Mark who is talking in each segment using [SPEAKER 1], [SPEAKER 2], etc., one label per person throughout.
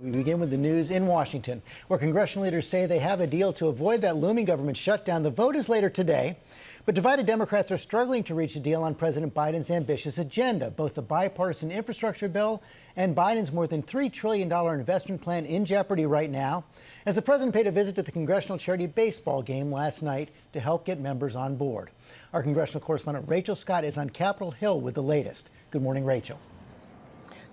[SPEAKER 1] We begin with the news in Washington, where congressional leaders say they have a deal to avoid that looming government shutdown. The vote is later today, but divided Democrats are struggling to reach a deal on President Biden's ambitious agenda. Both the bipartisan infrastructure bill and Biden's more than $3 trillion investment plan in jeopardy right now, as the president paid a visit to the congressional charity baseball game last night to help get members on board. Our congressional correspondent Rachel Scott is on Capitol Hill with the latest. Good morning, Rachel.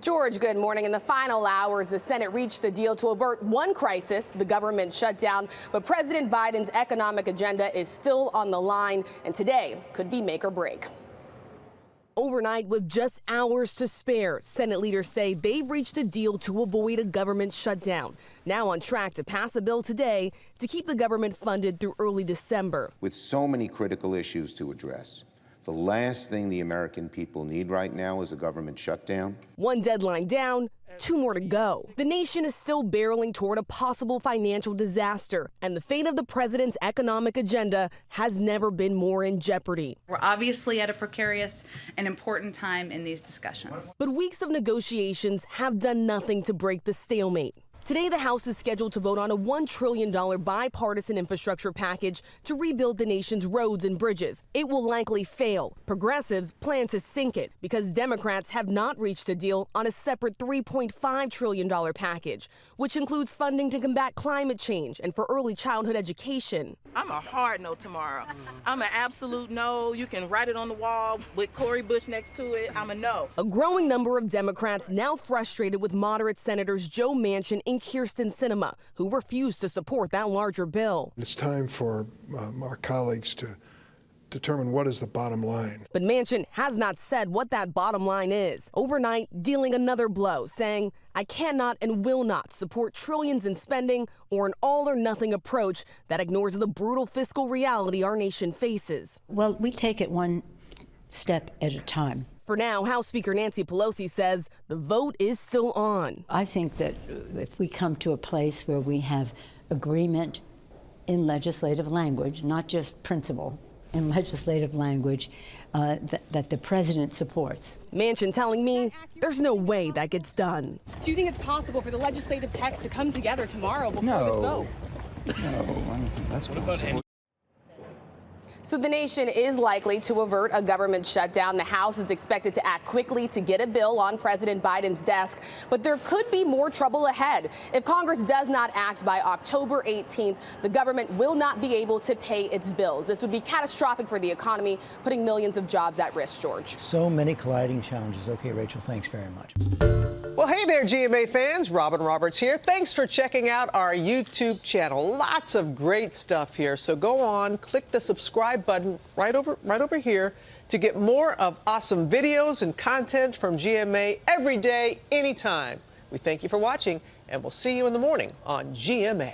[SPEAKER 2] George, good morning. In the final hours, the Senate reached a deal to avert one crisis, the government shutdown. But President Biden's economic agenda is still on the line, and today could be make or break. Overnight, with just hours to spare, Senate leaders say they've reached a deal to avoid a government shutdown. Now on track to pass a bill today to keep the government funded through early December.
[SPEAKER 3] With so many critical issues to address, the last thing the American people need right now is a government shutdown.
[SPEAKER 2] One deadline down, two more to go. The nation is still barreling toward a possible financial disaster, and the fate of the president's economic agenda has never been more in jeopardy.
[SPEAKER 4] We're obviously at a precarious and important time in these discussions.
[SPEAKER 2] But weeks of negotiations have done nothing to break the stalemate. Today, the House is scheduled to vote on a $1 trillion bipartisan infrastructure package to rebuild the nation's roads and bridges. It will likely fail. Progressives plan to sink it because Democrats have not reached a deal on a separate $3.5 trillion package, which includes funding to combat climate change and for early childhood education.
[SPEAKER 5] I'm a hard no tomorrow. I'm an absolute no. You can write it on the wall with Cori Bush next to it. I'm a no.
[SPEAKER 2] A growing number of Democrats now frustrated with moderate Senators Joe Manchin and Kyrsten Sinema, who refused to support that larger bill.
[SPEAKER 6] It's time for our colleagues to determine what is the bottom line.
[SPEAKER 2] But Manchin has not said what that bottom line is. Overnight, dealing another blow, saying, I cannot and will not support trillions in spending or an all-or-nothing approach that ignores the brutal fiscal reality our nation faces.
[SPEAKER 7] Well, we take it one step at a time.
[SPEAKER 2] For now, House Speaker Nancy Pelosi says the vote is still on.
[SPEAKER 7] I think that if we come to a place where we have agreement in legislative language, not just principle, in legislative language, that the president supports.
[SPEAKER 2] Manchin telling me there's no way that gets done.
[SPEAKER 8] Do you think it's possible for the legislative text to come together tomorrow before this vote?
[SPEAKER 9] No, I don't think that's possible.
[SPEAKER 2] So the nation is likely to avert a government shutdown. The House is expected to act quickly to get a bill on President Biden's desk, but there could be more trouble ahead. If Congress does not act by October 18th, the government will not be able to pay its bills. This would be catastrophic for the economy, putting millions of jobs at risk, George.
[SPEAKER 1] So many colliding challenges. Okay, Rachel, thanks very much.
[SPEAKER 10] Well, hey there, GMA fans. Robin Roberts here. Thanks for checking out our YouTube channel. Lots of great stuff here. So go on, click the subscribe button right over here to get more of awesome videos and content from GMA every day, anytime. We thank you for watching, and we'll see you in the morning on GMA.